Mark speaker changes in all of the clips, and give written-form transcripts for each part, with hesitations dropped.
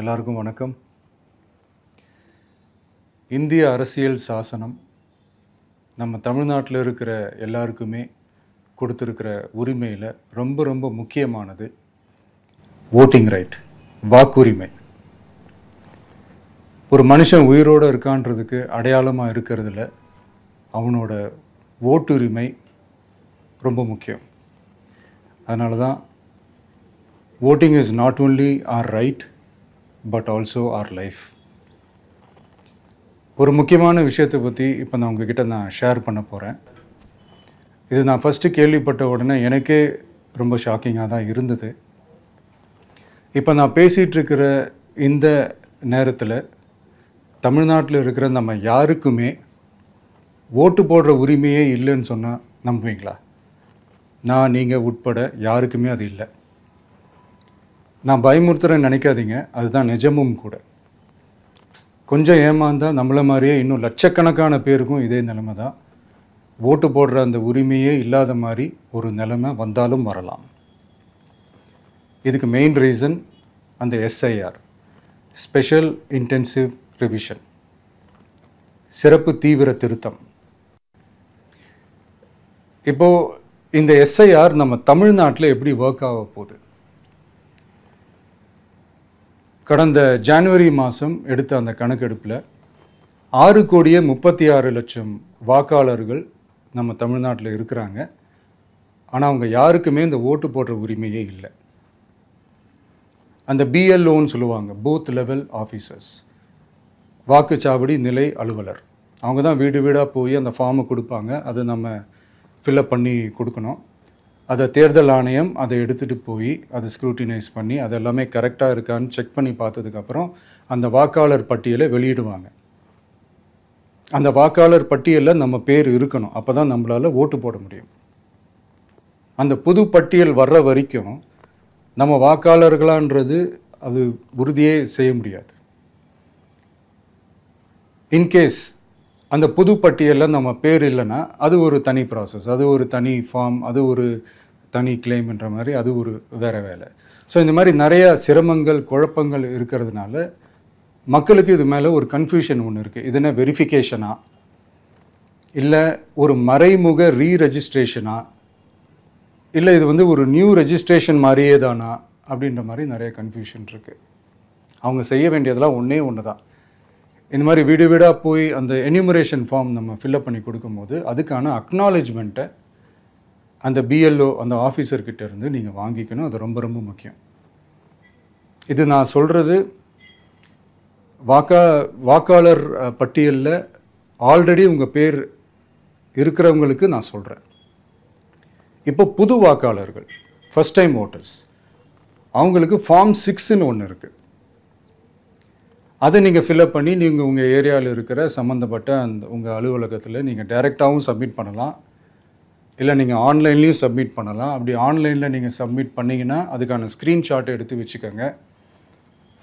Speaker 1: எல்லாருக்கும் வணக்கம். இந்திய அரசியல் சாசனம் நம்ம தமிழ்நாட்டில் இருக்கிற எல்லாருக்குமே கொடுத்துருக்கிற உரிமையில் ரொம்ப ரொம்ப முக்கியமானது ஓட்டிங் ரைட், வாக்குரிமை. ஒரு மனுஷன் உயிரோடு இருக்கான்றதுக்கு அடையாளமாக இருக்கிறதுல அவனோட ஓட்டுரிமை ரொம்ப முக்கியம். அதனால தான் voting is not only our right but also our life. ஒரு முக்கியமான விஷயத்தை பற்றி இப்போ நான் உங்ககிட்ட ஷேர் பண்ண போகிறேன். இது நான் ஃபஸ்ட்டு கேள்விப்பட்ட உடனே எனக்கே ரொம்ப ஷாக்கிங்காக தான் இருந்தது. இப்போ நான் பேசிகிட்டு இருக்கிற இந்த நேரத்தில் தமிழ்நாட்டில் இருக்கிற நம்ம யாருக்குமே ஓட்டு போடுற உரிமையே இல்லைன்னு சொன்னால் நம்புவீங்களா? நான் நீங்கள் உட்பட யாருக்குமே அது இல்லை. நான் பயமுறுத்துறேன்னு நினைக்காதீங்க, அதுதான் நிஜமும் கூட. கொஞ்சம் ஏமாந்தால் நம்மளை மாதிரியே இன்னும் லட்சக்கணக்கான பேருக்கும் இதே நிலைமை தான். ஓட்டு போடுற அந்த உரிமையே இல்லாத மாதிரி ஒரு நிலைமை வந்தாலும் வரலாம். இதுக்கு மெயின் ரீசன் அந்த எஸ்ஐஆர், ஸ்பெஷல் இன்டென்சிவ் ரிவிஷன், சிறப்பு தீவிர திருத்தம். இப்போது இந்த எஸ்ஐஆர் நம்ம தமிழ்நாட்டில் எப்படி ஒர்க் ஆக போகுது? கடந்த ஜனவரி மாதம் எடுத்த அந்த கணக்கெடுப்பில் 6,36,00,000 வாக்காளர்கள் நம்ம தமிழ்நாட்டில் இருக்கிறாங்க. ஆனால் அவங்க யாருக்குமே இந்த ஓட்டு போடுற உரிமையே இல்லை. அந்த பிஎல்ஓன்னு சொல்லுவாங்க, பூத் லெவல் ஆஃபீஸர்ஸ், வாக்குச்சாவடி நிலை அலுவலர். அவங்க தான் வீடு வீடாக போய் அந்த ஃபார்மை கொடுப்பாங்க. அதை நம்ம ஃபில்அப் பண்ணி கொடுக்கணும். அதை தேர்தல் ஆணையம் அதை எடுத்துகிட்டு போய் அதை ஸ்க்ரூட்டினைஸ் பண்ணி அது எல்லாமே கரெக்டாக இருக்கான்னு செக் பண்ணி பார்த்ததுக்கப்புறம் அந்த வாக்காளர் பட்டியலை வெளியிடுவாங்க. அந்த வாக்காளர் பட்டியலில் நம்ம பேர் இருக்கணும், அப்போ தான் நம்மளால் ஓட்டு போட முடியும். அந்த புது பட்டியல் வர்ற வரைக்கும் நம்ம வாக்காளர்களான்றது அது உறுதியே செய்ய முடியாது. இன்கேஸ் அந்த புது பட்டியலில் நம்ம பேர் இல்லைன்னா அது ஒரு தனி ப்ராசஸ், அது ஒரு தனி ஃபார்ம், அது ஒரு தனி கிளைம்ன்ற மாதிரி அது ஒரு வேறு வேலை. ஸோ இந்த மாதிரி நிறைய சிரமங்கள் குழப்பங்கள் இருக்கிறதுனால மக்களுக்கு இது மேலே ஒரு கன்ஃபியூஷன் ஒன்று இருக்குது. இது என்ன வெரிஃபிகேஷனா இல்லை ஒரு மறைமுக ரீரெஜிஸ்ட்ரேஷனா இல்லை இது ஒரு நியூ ரெஜிஸ்ட்ரேஷன் மாதிரியே தானா அப்படின்ற மாதிரி நிறைய கன்ஃபியூஷன் இருக்குது. அவங்க செய்ய வேண்டியதெல்லாம் ஒன்று தான். இந்த மாதிரி வீடு வீடாக போய் அந்த என்யூமரேஷன் ஃபார்ம் நம்ம ஃபில்அப் பண்ணி கொடுக்கும்போது அதுக்கான அக்னாலேஜ்மெண்ட்டை அந்த பிஎல்ஓ அந்த ஆஃபீஸர்கிட்ட இருந்து நீங்கள் வாங்கிக்கணும். அது ரொம்ப ரொம்ப முக்கியம். இது நான் சொல்கிறது வாக்காளர் பட்டியலில் ஆல்ரெடி உங்கள் பேர் இருக்கிறவங்களுக்கு நான் சொல்கிறேன். இப்போ புது வாக்காளர்கள், ஃபஸ்ட் டைம் ஓட்டர்ஸ், அவங்களுக்கு ஃபார்ம் 6ன்னு ஒன்று இருக்குது. அதை நீங்கள் ஃபில்அப் பண்ணி நீங்கள் உங்கள் ஏரியாவில் இருக்கிற சம்மந்தப்பட்ட அந்த உங்கள் அலுவலகத்தில் நீங்கள் டைரெக்டாகவும் சப்மிட் பண்ணலாம், இல்லை நீங்கள் ஆன்லைன்லேயும் சப்மிட் பண்ணலாம். அப்படி ஆன்லைனில் நீங்கள் சப்மிட் பண்ணிங்கன்னா அதுக்கான ஸ்க்ரீன்ஷாட்டை எடுத்து வச்சுக்கோங்க.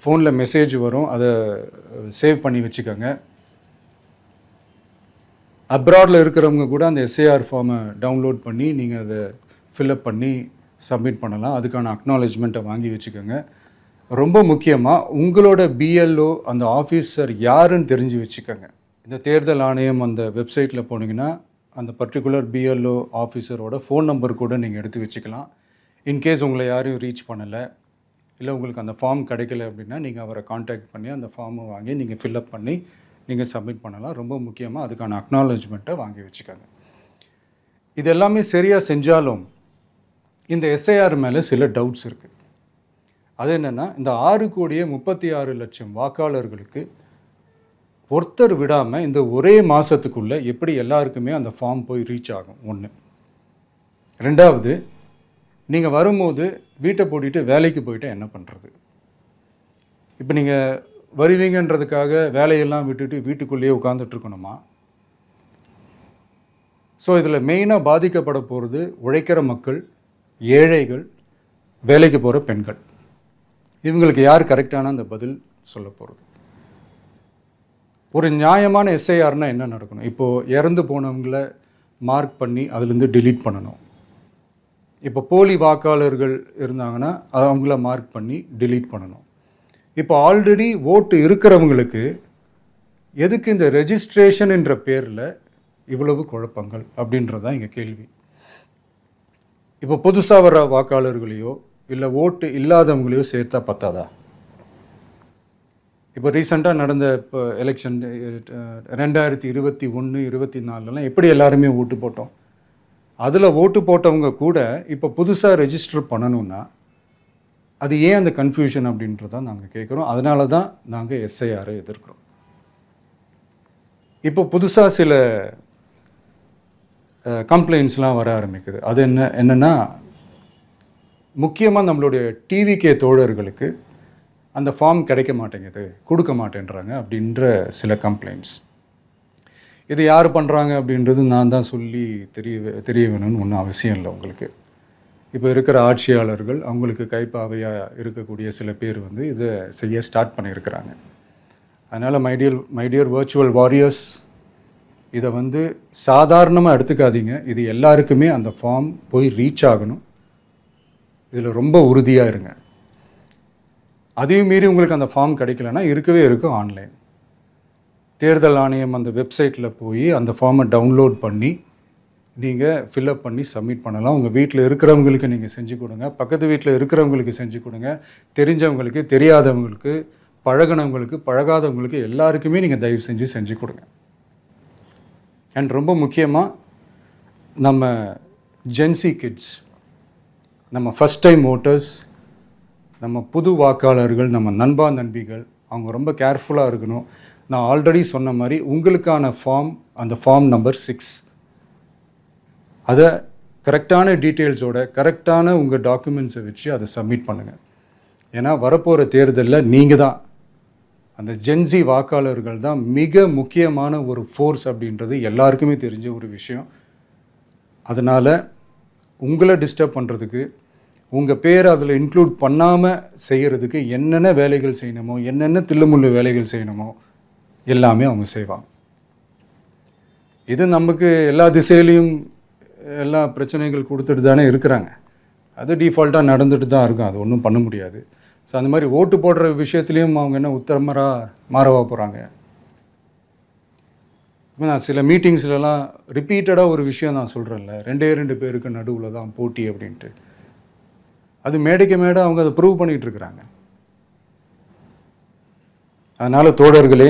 Speaker 1: ஃபோனில் மெசேஜ் வரும், அதை சேவ் பண்ணி வச்சுக்கோங்க. அப்ராடில் இருக்கிறவங்க கூட அந்த எஸ்ஏஆர் ஃபார்மை டவுன்லோட் பண்ணி நீங்கள் அதை ஃபில்அப் பண்ணி சப்மிட் பண்ணலாம். அதுக்கான அக்னாலேஜ்மெண்ட்டை வாங்கி வச்சுக்கோங்க. ரொம்ப முக்கியமாக உங்களோட பிஎல்ஓ அந்த ஆஃபீஸர் யாருன்னு தெரிஞ்சு வச்சுக்கோங்க. இந்த தேர்தல் ஆணையம் அந்த வெப்சைட்டில் போனீங்கன்னா அந்த பர்டிகுலர் பிஎல்ஓ ஆஃபீஸரோட ஃபோன் நம்பர் கூட நீங்கள் எடுத்து வச்சுக்கலாம். இன்கேஸ் உங்களை யாரையும் ரீச் பண்ணலை இல்லை உங்களுக்கு அந்த ஃபார்ம் கிடைக்கல அப்படின்னா நீங்கள் அவரை காண்டாக்ட் பண்ணி அந்த ஃபார்மை வாங்கி நீங்கள் ஃபில்அப் பண்ணி நீங்கள் சப்மிட் பண்ணலாம். ரொம்ப முக்கியமாக அதுக்கான அக்னாலேஜ்மெண்ட்டை வாங்கி வச்சுக்கோங்க. இது எல்லாமே சரியாக செஞ்சாலும் இந்த எஸ்ஐஆர் மேலே சில டவுட்ஸ் இருக்குது. அது என்னென்னா, இந்த 6,36,00,000 வாக்காளர்களுக்கு ஒருத்தர் விடாமல் இந்த ஒரே மாதத்துக்குள்ளே எப்படி எல்லாருக்குமே அந்த ஃபார்ம் போய் ரீச் ஆகும்? ஒன்று. ரெண்டாவது, நீங்கள் வரும்போது வீட்டை பூட்டிட்டு வேலைக்கு போயிட்டு என்ன பண்ணுறது? இப்போ நீங்கள் வருவீங்கன்றதுக்காக வேலையெல்லாம் விட்டுட்டு வீட்டுக்குள்ளேயே உட்காந்துட்ருக்கணுமா? ஸோ இதில் மெயினாக பாதிக்கப்பட போகிறது உழைக்கிற மக்கள், ஏழைகள், வேலைக்கு போகிற பெண்கள். இவங்களுக்கு யார் கரெக்டான அந்த பதில் சொல்ல போகிறது? ஒரு நியாயமான எஸ்ஐஆர்னால் என்ன நடக்கணும்? இப்போது இறந்து போனவங்களை மார்க் பண்ணி அதுலேருந்து டிலீட் பண்ணணும். இப்போ போலி வாக்காளர்கள் இருந்தாங்கன்னா அவங்கள மார்க் பண்ணி டிலீட் பண்ணணும். இப்போ ஆல்ரெடி ஓட்டு இருக்கிறவங்களுக்கு எதுக்கு இந்த ரெஜிஸ்ட்ரேஷன் என்ற பேரில் இவ்வளவு குழப்பங்கள் அப்படின்றது தான் எங்கள் கேள்வி. இப்போ புதுசாக வர வாக்காளர்களையோ இல்லை ஓட்டு இல்லாதவங்களையோ சேர்த்தா பத்தாதா? இப்போ ரீசெண்டாக நடந்த இப்போ எலெக்ஷன் 2021, 24 எப்படி எல்லாருமே ஓட்டு போட்டோம்? அதில் ஓட்டு போட்டவங்க கூட இப்போ புதுசாக ரெஜிஸ்டர் பண்ணணும்னா அது ஏன் அந்த கன்ஃபியூஷன் அப்படின்றதான் நாங்கள் கேட்குறோம். அதனால தான் நாங்கள் எஸ்ஐஆரை எதிர்க்கிறோம். இப்போ புதுசாக சில கம்ப்ளைண்ட்ஸ்லாம் வர ஆரம்பிக்குது. அது என்னென்னா முக்கியமாக நம்மளுடைய டிவிகே தோழர்களுக்கு அந்த ஃபார்ம் கிடைக்க மாட்டேங்குது, கொடுக்க மாட்டேன்றாங்க அப்படின்ற சில கம்ப்ளைண்ட்ஸ். இது யார் பண்ணுறாங்க அப்படின்றது நான் தான் சொல்லி தெரிய வேணும்னு ஒன்றும் அவசியம் இல்லை உங்களுக்கு. இப்போ இருக்கிற ஆட்சியாளர்கள் அவங்களுக்கு கைப்பாவையாக இருக்கக்கூடிய சில பேர் வந்து இதை செய்ய ஸ்டார்ட் பண்ணியிருக்கிறாங்க. அதனால் மைடியர் வர்ச்சுவல் வாரியர்ஸ், இதை வந்து சாதாரணமாக எடுத்துக்காதீங்க. இது எல்லாருக்குமே அந்த ஃபார்ம் போய் ரீச் ஆகணும். இதில் ரொம்ப உறுதியாக இருங்க. அதையும் மீறி உங்களுக்கு அந்த ஃபார்ம் கிடைக்கலன்னா இருக்கவே இருக்கும் ஆன்லைன். தேர்தல் ஆணையம் அந்த வெப்சைட்டில் போய் அந்த ஃபார்மை டவுன்லோட் பண்ணி நீங்கள் ஃபில்அப் பண்ணி சப்மிட் பண்ணலாம். உங்கள் வீட்டில் இருக்கிறவங்களுக்கு நீங்கள் செஞ்சு கொடுங்க, பக்கத்து வீட்டில் இருக்கிறவங்களுக்கு செஞ்சு கொடுங்க, தெரிஞ்சவங்களுக்கு, தெரியாதவங்களுக்கு, பழகினவங்களுக்கு, பழகாதவங்களுக்கு எல்லாருக்குமே நீங்கள் தயவு செஞ்சு கொடுங்க. அண்ட் ரொம்ப முக்கியமாக நம்ம ஜென்சி கிட்ஸ், நம்ம ஃபஸ்ட் டைம் ஓட்டர்ஸ், நம்ம புது வாக்காளர்கள், நம்ம நண்பா நண்பிகள், அவங்க ரொம்ப கேர்ஃபுல்லாக இருக்கணும். நான் ஆல்ரெடி சொன்ன மாதிரி உங்களுக்கான ஃபார்ம், அந்த ஃபார்ம் நம்பர் 6, அதை கரெக்டான டீட்டெயில்ஸோட கரெக்டான உங்கள் டாக்குமெண்ட்ஸை வச்சு அதை சப்மிட் பண்ணுங்கள். ஏன்னா வரப்போகிற தேர்தலில் நீங்கள் தான், அந்த ஜென்சி வாக்காளர்கள் தான் மிக முக்கியமான ஒரு ஃபோர்ஸ் அப்படின்றது எல்லாருக்குமே தெரிஞ்ச ஒரு விஷயம். அதனால் உங்களை டிஸ்டர்ப் பண்ணுறதுக்கு, உங்கள் பேரை அதில் இன்க்ளூட் பண்ணாமல் செய்கிறதுக்கு என்னென்ன வேலைகள் செய்யணுமோ, என்னென்ன தில்லுமுள்ளு வேலைகள் செய்யணுமோ எல்லாமே அவங்க செய்வாங்க. இது நமக்கு எல்லா திசையிலையும் எல்லா பிரச்சனைகள் கொடுத்துட்டு தானே இருக்கிறாங்க. அது டிஃபால்ட்டாக நடந்துட்டு தான் இருக்கும், அது ஒன்றும் பண்ண முடியாது. ஸோ அந்த மாதிரி ஓட்டு போடுற விஷயத்துலேயும் அவங்க என்ன உத்தரமராக மாறவா போகிறாங்க? இப்போ நான் சில மீட்டிங்ஸ்லலாம் ரிப்பீட்டடாக ஒரு விஷயம் நான் சொல்கிறேன்ல, 2 பேருக்கு நடுவில் தான் போட்டி அப்படின்ட்டு. அது மேடைக்கு மேடை அவங்க அதை ப்ரூவ் பண்ணிகிட்டு இருக்கிறாங்க. அதனால் தோழர்களே,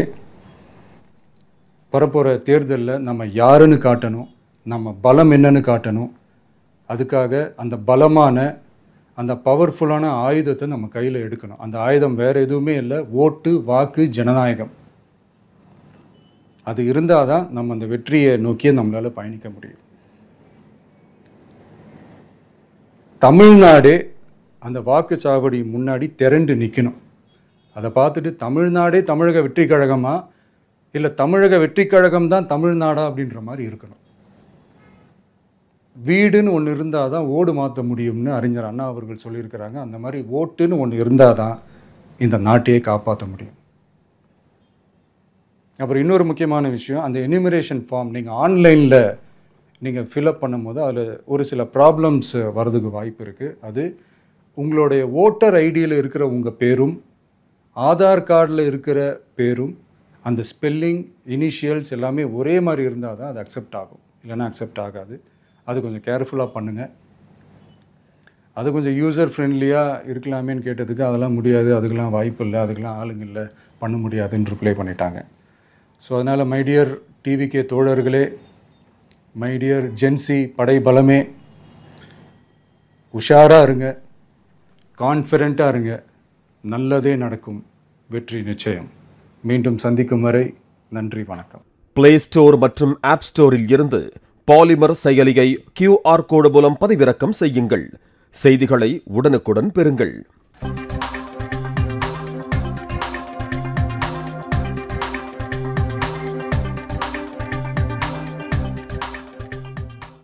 Speaker 1: வரப்போகிற தேர்தலில் நம்ம யாருன்னு காட்டணும், நம்ம பலம் என்னன்னு காட்டணும். அதுக்காக அந்த பலமான, அந்த பவர்ஃபுல்லான ஆயுதத்தை நம்ம கையில் எடுக்கணும். அந்த ஆயுதம் வேறு எதுவுமே இல்லை, ஓட்டு, வாக்கு, ஜனநாயகம். அது இருந்தால் தான் நம்ம அந்த வெற்றியை நோக்கியே நம்மளால் பயணிக்க முடியும். தமிழ்நாடே அந்த வாக்குச்சாவடி முன்னாடி திரண்டு நிற்கணும். அதை பார்த்துட்டு தமிழ்நாடே தமிழக வெற்றி கழகமா, இல்லை தமிழக வெற்றி கழகம் தான் தமிழ்நாடா அப்படின்ற மாதிரி இருக்கணும். வீடுன்னு ஒன்று இருந்தால் தான் ஓடு மாற்ற முடியும்னு அறிஞர் அண்ணா அவர்கள் சொல்லியிருக்கிறாங்க. அந்த மாதிரி ஓட்டுன்னு ஒன்று இருந்தால் தான் இந்த நாட்டையே காப்பாற்ற முடியும். அப்புறம் இன்னொரு முக்கியமான விஷயம், அந்த எனிமரேஷன் ஃபார்ம் நீங்கள் ஆன்லைனில் நீங்கள் ஃபில்அப் பண்ணும்போது அதில் ஒரு சில ப்ராப்ளம்ஸ் வர்றதுக்கு வாய்ப்பு இருக்குது. அது உங்களுடைய ஓட்டர் ஐடியில் இருக்கிற உங்கள் பேரும், ஆதார் கார்டில் இருக்கிற பேரும், அந்த ஸ்பெல்லிங், இனிஷியல்ஸ் எல்லாமே ஒரே மாதிரி இருந்தால் தான் அது அக்செப்ட் ஆகும், இல்லைன்னா அக்செப்ட் ஆகாது. அது கொஞ்சம் கேர்ஃபுல்லாக பண்ணுங்கள். அது கொஞ்சம் யூசர் ஃப்ரெண்ட்லியாக இருக்கலாமேன்னு கேட்டதுக்கு அதெல்லாம் முடியாது, அதுக்கெல்லாம் வாய்ப்பு இல்லை, அதுக்கெல்லாம் ஆளுங்க இல்லை, பண்ண முடியாதுன்னு ரிப்ளை பண்ணிட்டாங்க. ஸோ அதனால் மைடியர் டிவிகே தோழர்களே, மைடியர் ஜென்சி படை பலமே, உஷாராக இருங்க, கான்ஃபிடென்ட்டாக இருங்க, நல்லதே நடக்கும், வெற்றி நிச்சயம். மீண்டும் சந்திக்கும் வரை நன்றி, வணக்கம்.
Speaker 2: பிளே ஸ்டோர் மற்றும் ஆப் ஸ்டோரில் இருந்து பாலிமர் செயலியை QR கோடு மூலம் பதிவிறக்கம் செய்யுங்கள். செய்திகளை உடனுக்குடன் பெறுங்கள்.